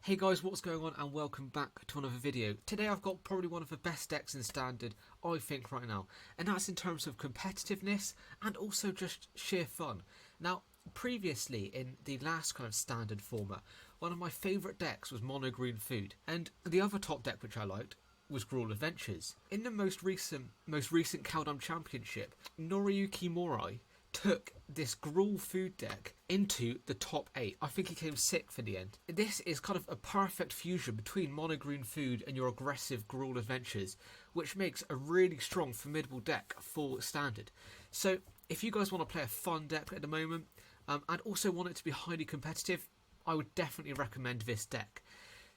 Hey guys, what's going on and welcome back to another video. Today I've got probably one of the best decks in Standard, I think, right now. And that's in terms of competitiveness and also just sheer fun. Now, previously in the last kind of Standard format, one of my favourite decks was Mono Green Food. And the other top deck which I liked was Gruul Adventures. In the most recent Kaldheim Championship, Noriyuki Morai took this Gruul food deck into the top 8. I think he came 6th in the end. This is kind of a perfect fusion between Mono Green Food and your aggressive Gruul Adventures, which makes a really strong, formidable deck for Standard. So if you guys want to play a fun deck at the moment, and also want it to be highly competitive, I would definitely recommend this deck.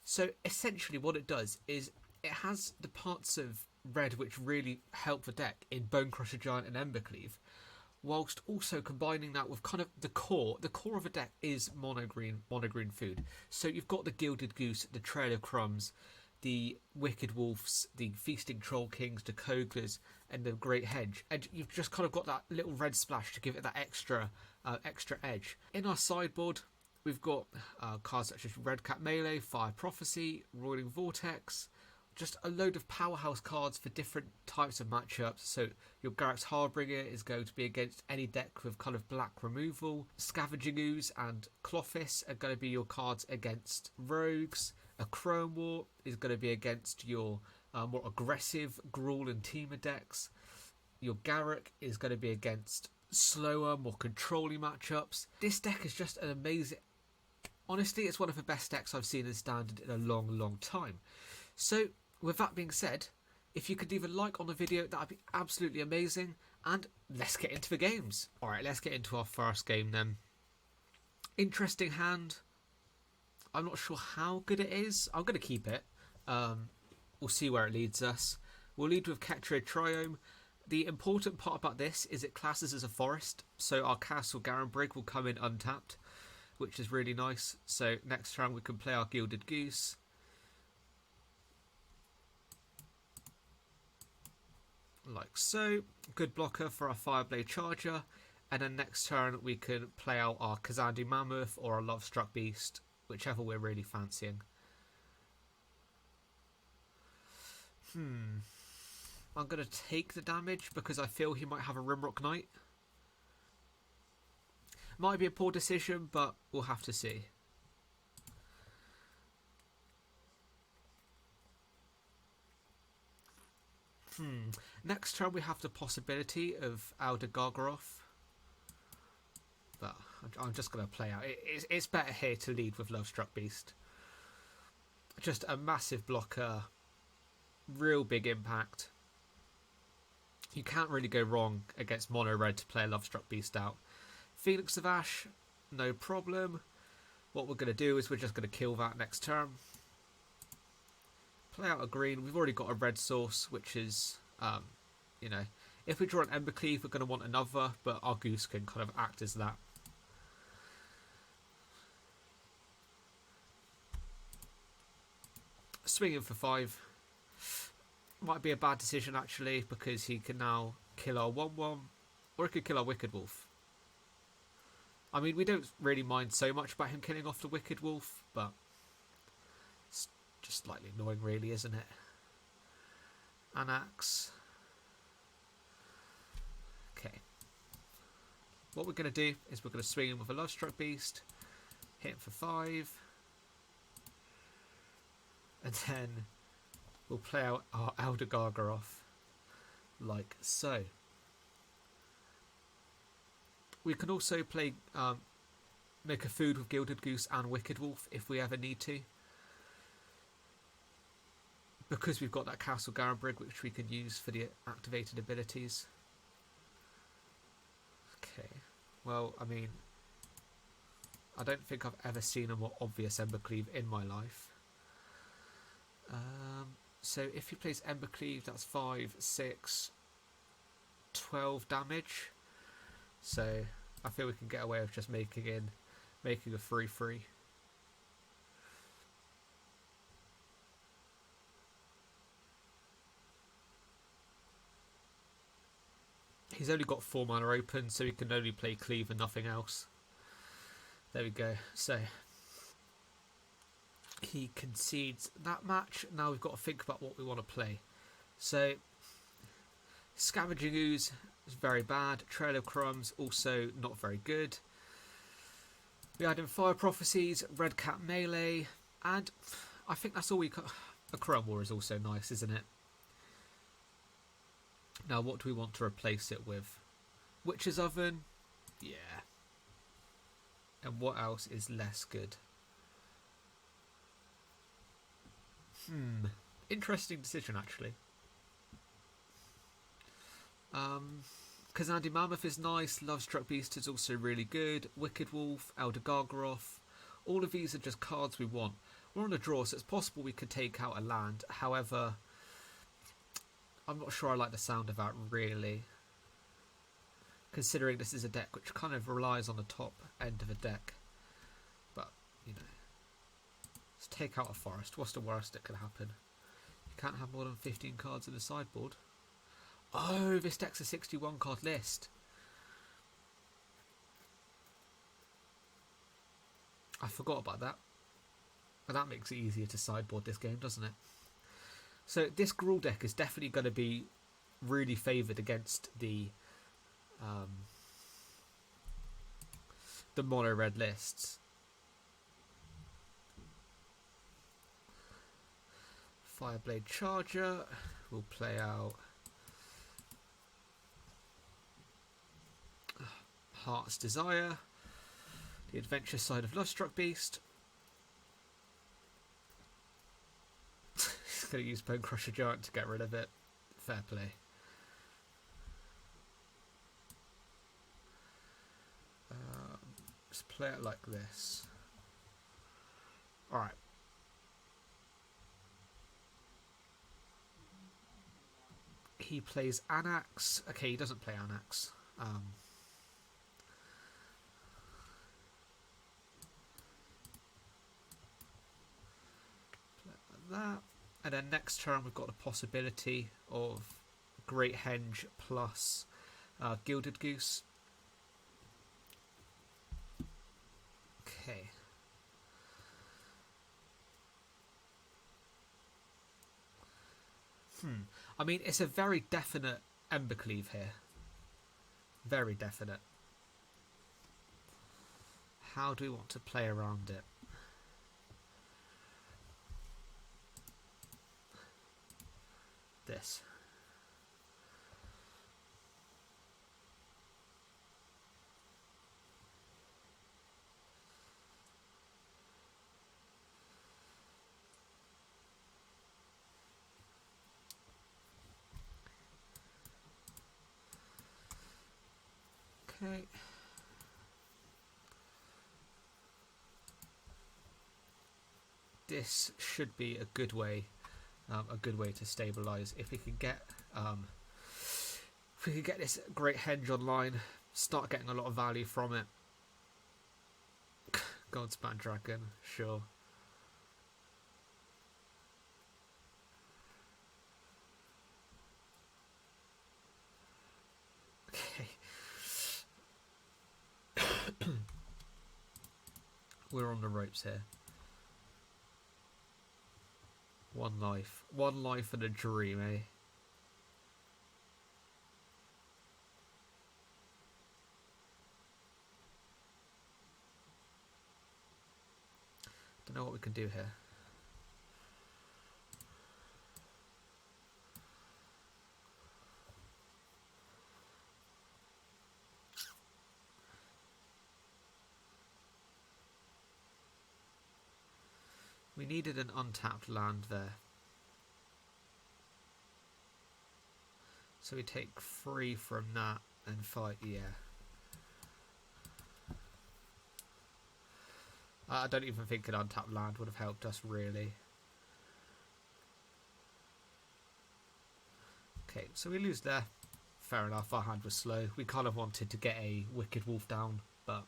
So essentially what it does is it has the parts of red which really help the deck in Bonecrusher Giant and Embercleave, whilst also combining that with kind of the core. The core of a deck is mono green food. So you've got the Gilded Goose, the Trail of Crumbs, the Wicked Wolves, the Feasting Troll Kings, the Koglas, and the Great Henge. And you've just kind of got that little red splash to give it that extra edge. In our sideboard, we've got cards such as Red Cap Melee, Fire Prophecy, Roiling Vortex, just a load of powerhouse cards for different types of matchups. So your Garruk's Harbinger is going to be against any deck with kind of black removal. Scavenging Ooze and Klothys are going to be your cards against rogues. A Chrome War is going to be against your more aggressive Gruul and Teamer decks. Your Garruk is going to be against slower, more controlling matchups. This deck is just an amazing... Honestly, it's one of the best decks I've seen in Standard in a long time. So, with that being said, if you could leave a like on the video, that would be absolutely amazing. And let's get into the games. Alright, let's get into our first game then. Interesting hand. I'm not sure how good it is. I'm going to keep it. We'll see where it leads us. We'll lead with Ketria Triome. The important part about this is it classes as a forest. So our Castle Garenbrig will come in untapped, which is really nice. So next turn we can play our Gilded Goose. Like so. Good blocker for our Fireblade Charger. And then next turn we can play out our Kazandu Mammoth or our Lovestruck Beast, whichever we're really fancying. I'm going to take the damage because I feel he might have a Rimrock Knight. Might be a poor decision, but we'll have to see. Next turn we have the possibility of Elder Gargaroth, but I'm just going to play out. It's better here to lead with Lovestruck Beast. Just a massive blocker, real big impact. You can't really go wrong against mono red to play a Lovestruck Beast out. Phoenix of Ash, no problem. What we're going to do is we're just going to kill that next turn. Play out a green. We've already got a red source, which is, if we draw an Embercleave, we're going to want another, but our Goose can kind of act as that. Swinging for 5. Might be a bad decision, actually, because he can now kill our 1/1, or he could kill our Wicked Wolf. I mean, we don't really mind so much about him killing off the Wicked Wolf, but it's just slightly annoying, really, isn't it? Anax. Okay. What we're going to do is we're going to swing him with a Lovestruck Beast, hit him for 5, and then we'll play out our Elder Gargaroth, like so. We can also play, make a food with Gilded Goose and Wicked Wolf if we ever need to, because we've got that Castle Garenbrig which we can use for the activated abilities. Okay, well, I mean, I don't think I've ever seen a more obvious Embercleave in my life. So if he plays Embercleave, that's 5, 6, 12 damage. So I feel we can get away with just making a 3/3. He's only got 4 mana open, so he can only play Cleave and nothing else. There we go. So he concedes that match. Now we've got to think about what we want to play. So, Scavenging Ooze is very bad. Trail of Crumbs, also not very good. We add in Fire Prophecies, Red Cat Melee, and I think that's all we got. A Crumb War is also nice, isn't it? Now, what do we want to replace it with? Witch's Oven? Yeah. And what else is less good? Interesting decision, actually. Kazandu Mammoth is nice. Lovestruck Beast is also really good. Wicked Wolf, Elder Gargaroth. All of these are just cards we want. We're on a draw, so it's possible we could take out a land. However, I'm not sure I like the sound of that, really. Considering this is a deck which kind of relies on the top end of a deck. But, you know. Let's take out a forest. What's the worst that could happen? You can't have more than 15 cards in the sideboard. Oh, this deck's a 61 card list. I forgot about that. But that makes it easier to sideboard this game, doesn't it? So this Gruul deck is definitely going to be really favoured against the mono red lists. Fireblade Charger will play out Heart's Desire, the adventure side of Lovestruck Beast. He's going to use Bonecrusher Giant to get rid of it. Fair play. Let's play it like this. Alright. He plays Anax. Okay, he doesn't play Anax. That, and then next turn we've got the possibility of Great Henge plus Gilded Goose. Okay. I mean, it's a very definite embercleave here. Very definite. How do we want to play around it? This. Okay. This should be a good way to stabilize. If we can get this Great Henge online, start getting a lot of value from it. Godspan Dragon, sure. Okay. We're on the ropes here. One life and a dream, eh? Don't know what we can do here. We needed an untapped land there. So we take 3 from that and fight, yeah. I don't even think an untapped land would have helped us, really. Okay, so we lose there. Fair enough, our hand was slow. We kind of wanted to get a Wicked Wolf down, but...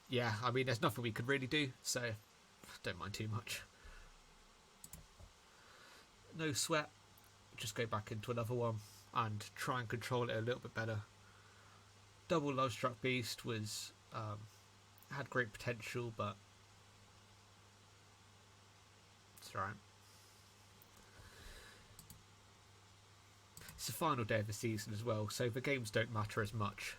yeah, I mean, there's nothing we could really do, so... don't mind too much. No sweat. Just go back into another one and try and control it a little bit better. Double Lovestruck Beast was had great potential, but That's right. It's the final day of the season as well, so the games don't matter as much.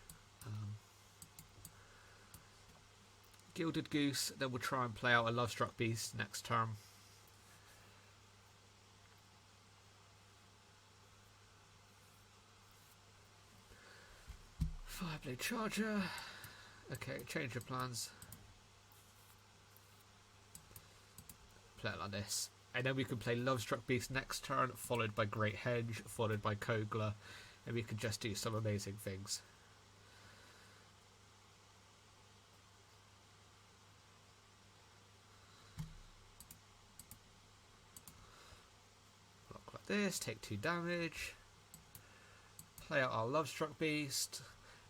Gilded Goose, then we'll try and play out a Lovestruck Beast next turn. Fireblade Charger. Okay, change of plans. Play it like this. And then we can play Lovestruck Beast next turn, followed by Great Henge, followed by Kogla, and we can just do some amazing things. Block like this, take 2 damage. Play out our Lovestruck Beast,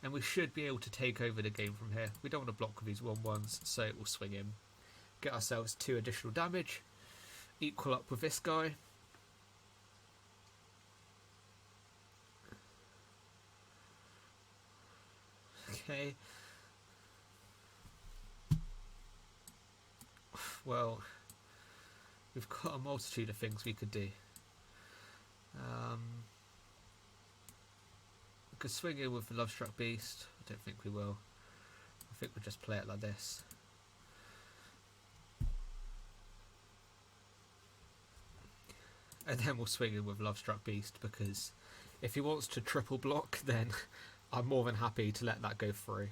and we should be able to take over the game from here. We don't want to block with these 1/1s, so we'll swing in. Get ourselves 2 additional damage. Equal up with this guy. Okay. Well, we've got a multitude of things we could do. We could swing in with the Lovestruck Beast. I don't think we will. I think we'll just play it like this. And then we'll swing in with Lovestruck Beast, because if he wants to triple block, then I'm more than happy to let that go through.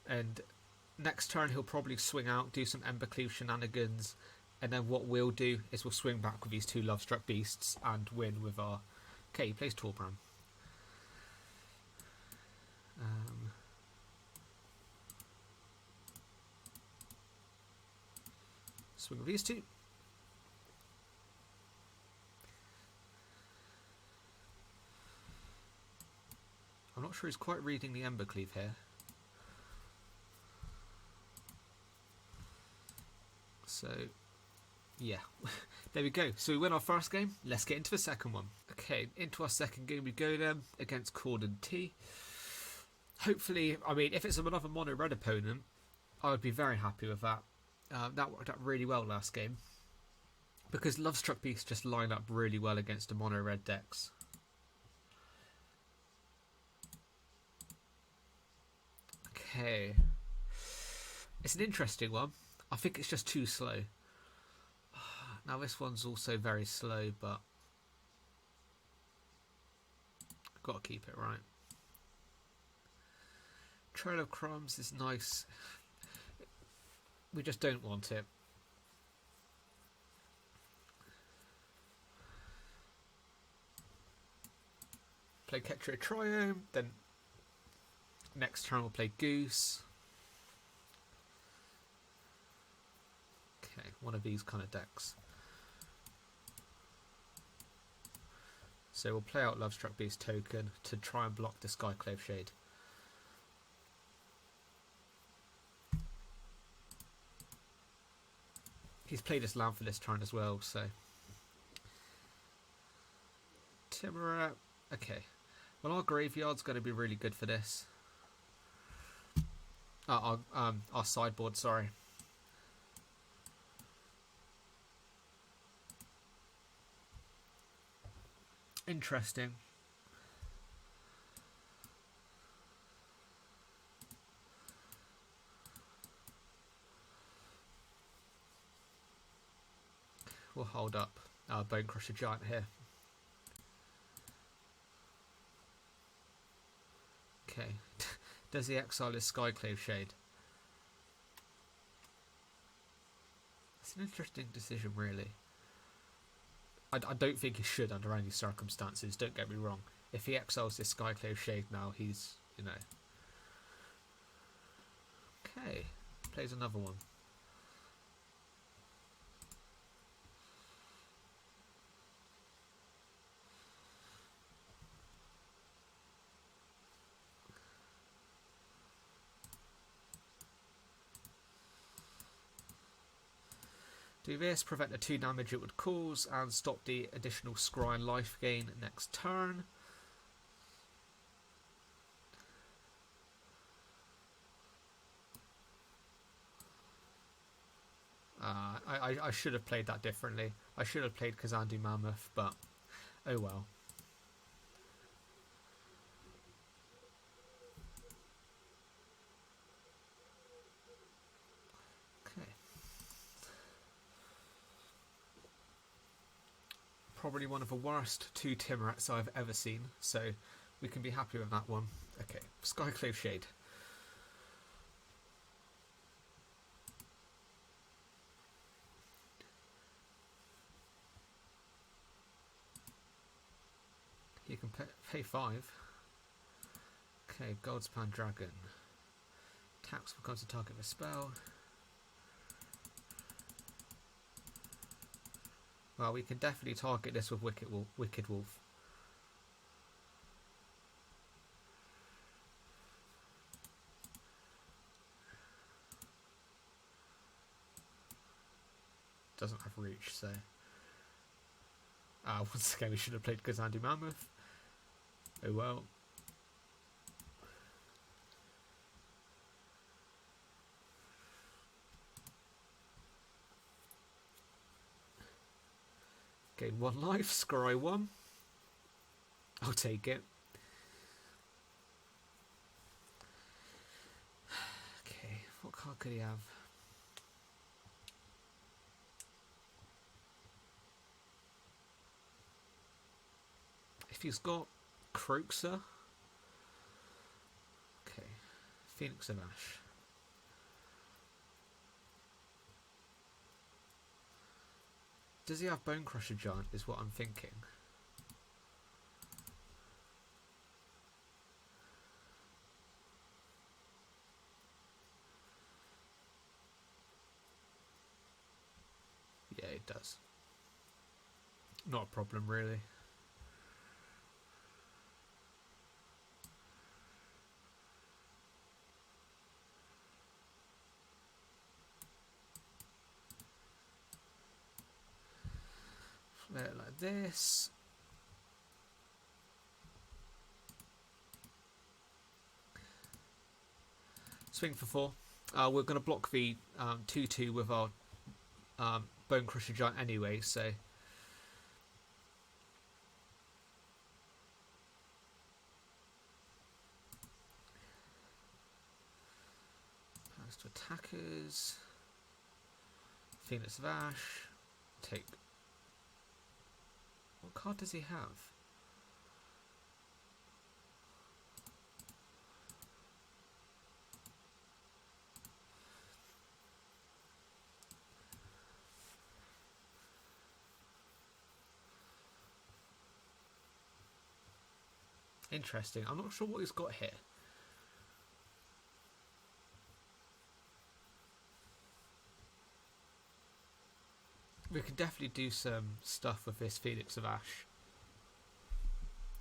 And next turn he'll probably swing out, do some embercleave shenanigans, and then what we'll do is we'll swing back with these 2 Lovestruck Beasts and win with our... Okay, he plays Torbran. Swing with these 2. I'm not sure he's quite reading the embercleave here. So, yeah. There we go. So we win our first game. Let's get into the second one. Okay, into our second game we go then, against Cordon T. Hopefully, I mean, if it's another mono red opponent, I would be very happy with that. That worked out really well last game, because Lovestruck Beasts just line up really well against the mono red decks. Okay, it's an interesting one. I think it's just too slow. Now this one's also very slow, but I've got to keep it right. Trail of Crumbs is nice. We just don't want it. Play Ketria Triome, then next turn we'll play Goose. Okay, one of these kind of decks. So we'll play out Lovestruck Beast token to try and block the Skyclave Shade. He's played his land for this turn as well, so... Timorette. Okay. Well, our graveyard's going to be really good for this. Our sideboard, sorry. Interesting. We'll hold up our Bonecrusher Giant here. Okay. Does he exile his Skyclave Shade? It's an interesting decision, really. I don't think he should under any circumstances, don't get me wrong. If he exiles this Skyclave Shade now, he's, you know... Okay. Plays another one. Do this, prevent the 2 damage it would cause, and stop the additional scry and life gain next turn. I I should have played that differently. I should have played Kazandu Mammoth, but oh well. Okay. Probably one of the worst 2 Timorets I've ever seen, so we can be happy with that one. Okay, Skyclave Shade. You can pay 5. Okay, Goldspan Dragon. Tax becomes the target of a spell. Well, we can definitely target this with Wicked Wolf. Doesn't have reach, so... once again we should have played Kazandu Mammoth. Oh well. Gain 1 life, scry 1. I'll take it. Okay, what card could he have? If he's got Crogsa. Okay, Phoenix of Ash. Does he have Bonecrusher Giant, is what I'm thinking. Yeah, it does. Not a problem, really. Play it like this. Swing for 4. We're going to block the 2-2 with our Bonecrusher Giant anyway, so... Pass to attackers. Phoenix of Ash. Take... What card does he have? Interesting. I'm not sure what he's got here. We could definitely do some stuff with this Phoenix of Ash.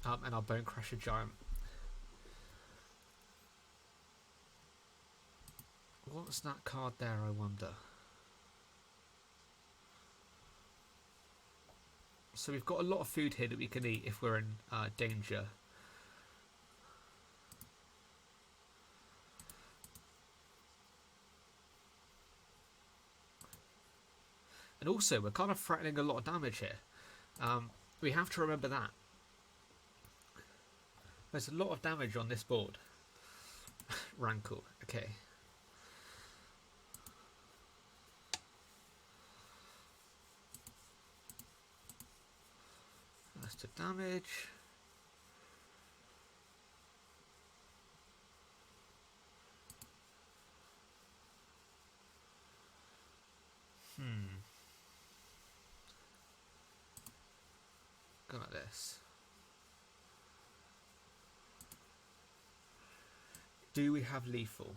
And our Bonecrusher Giant. What's that card there, I wonder? So we've got a lot of food here that we can eat if we're in danger. And also, we're kind of threatening a lot of damage here. We have to remember that. There's a lot of damage on this board. Rankle, okay. That's the damage. Go like this. Do we have lethal?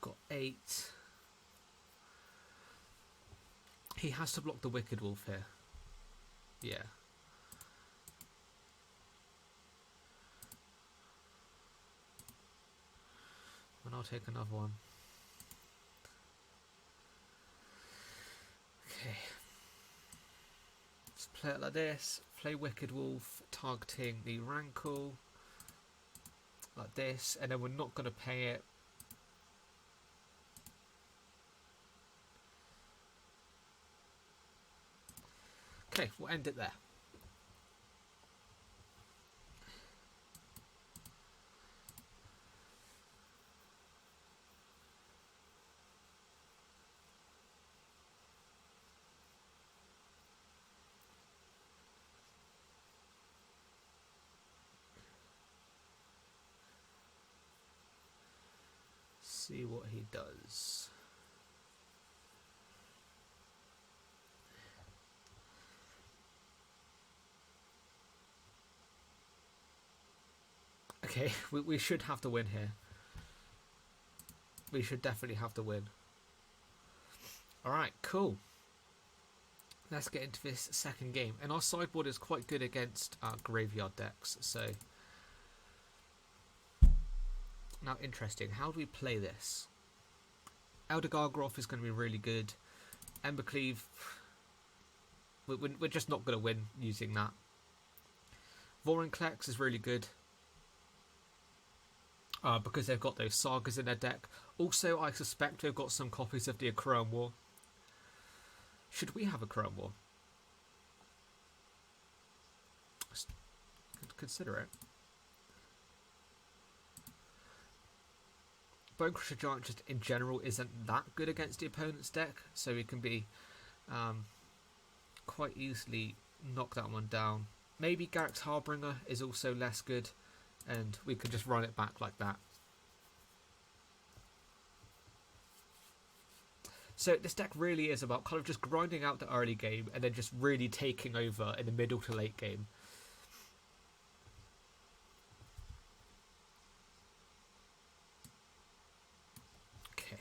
Got 8. He has to block the Wicked Wolf here. Yeah. And I'll take another one. Okay. Let's play it like this. Play Wicked Wolf, targeting the Rankle. Like this. And then we're not going to pay it. Okay, we'll end it there. See what he does. Okay, we should have to win here. We should definitely have to win. Alright, cool. Let's get into this second game. And our sideboard is quite good against graveyard decks, so... Now, interesting. How do we play this? Elder Gargroth is going to be really good. Embercleave... We're just not going to win using that. Vorinclex is really good. Because they've got those sagas in their deck. Also, I suspect they've got some copies of the Crown War. Should we have a Crown War? Consider it. Bonecrusher Giant just in general isn't that good against the opponent's deck, so we can be quite easily knock that one down. Maybe Garrick's Harbinger is also less good, and we can just run it back like that. So this deck really is about kind of just grinding out the early game and then just really taking over in the middle to late game. Okay.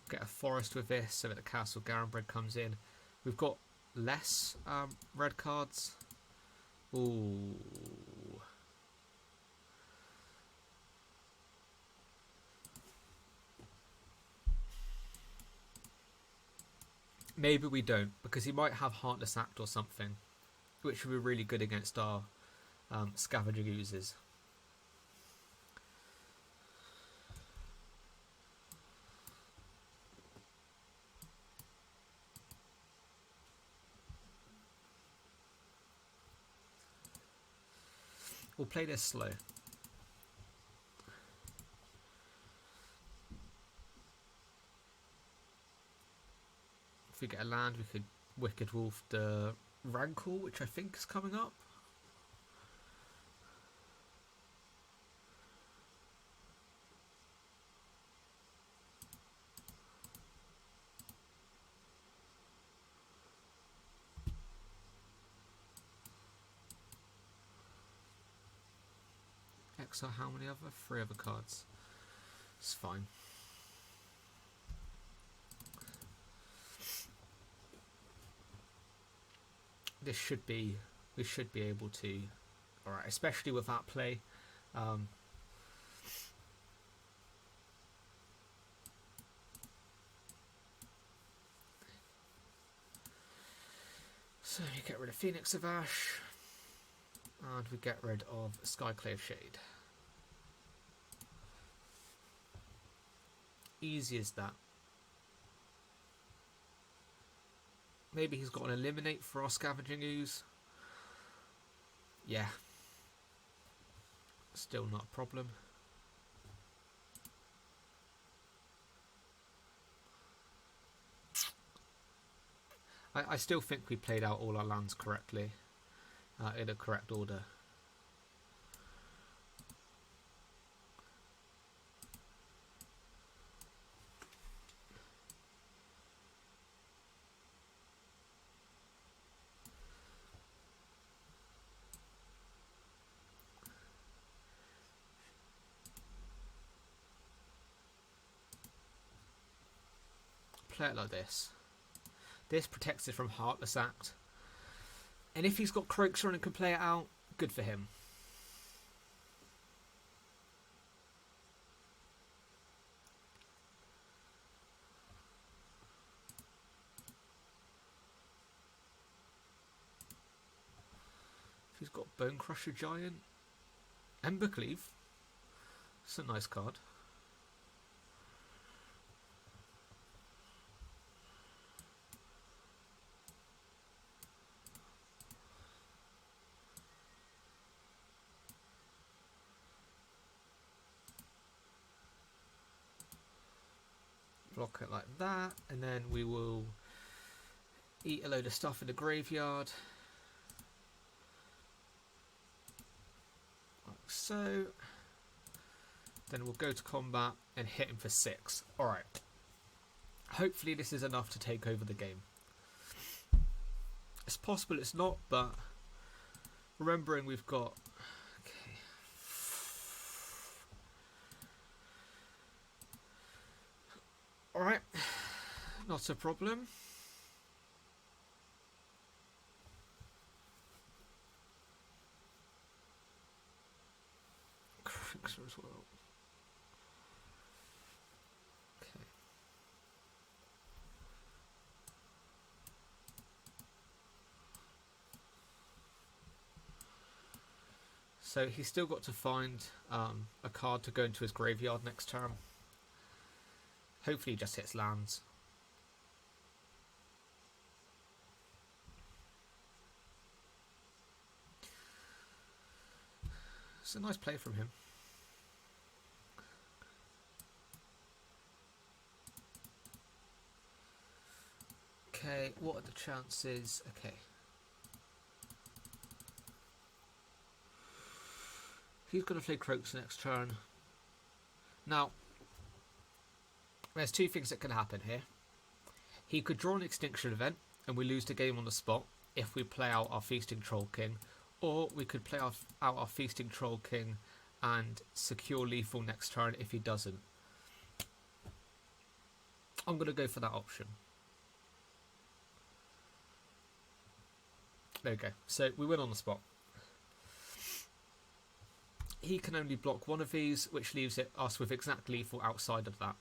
Get a forest with this so that the Castle Garenbrig comes in. We've got less red cards. Ooh. Maybe we don't, because he might have Heartless Act or something, which would be really good against our Scavenging Oozes. We'll play this slow. If we get a land, we could Wicked Wolf the Rancor, which I think is coming up. Exile how many other? 3 other cards. It's fine. We should be able to, alright, especially with that play. So you get rid of Phoenix of Ash, and we get rid of Skyclave Shade. Easy as that. Maybe he's got an Eliminate for our Scavenging Ooze. Yeah. Still not a problem. I still think we played out all our lands correctly. In a correct order. Play it like this. This protects it from Heartless Act. And if he's got Croaks on and can play it out, good for him. If he's got Bonecrusher Giant, Embercleave, it's a nice card. block it like that, and then we will eat a load of stuff in the graveyard. Like so. Then we'll go to combat and hit him for 6. Alright. Hopefully this is enough to take over the game. It's possible it's not, but remembering we've got... Okay. Alright. Not a problem. As well. Okay. So he's still got to find a card to go into his graveyard next turn. Hopefully he just hits lands. It's a nice play from him. Okay, what are the chances? Okay. He's going to play Croaks next turn. Now, there's two things that can happen here. He could draw an Extinction Event and we lose the game on the spot if we play out our Feasting Troll King. Or we could play out our Feasting Troll King and secure lethal next turn if he doesn't. I'm going to go for that option. There we go. So we win on the spot. He can only block one of these, which leaves us with exact lethal outside of that.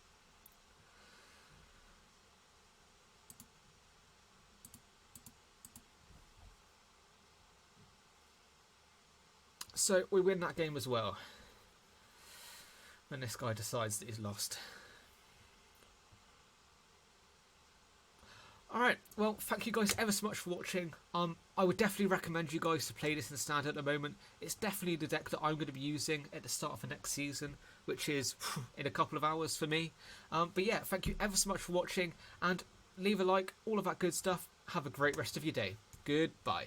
So we win that game as well. When this guy decides that he's lost. Alright, well, thank you guys ever so much for watching. I would definitely recommend you guys to play this in Standard at the moment. It's definitely the deck that I'm going to be using at the start of the next season, which is in a couple of hours for me. But yeah, thank you ever so much for watching, and leave a like, all of that good stuff. Have a great rest of your day. Goodbye.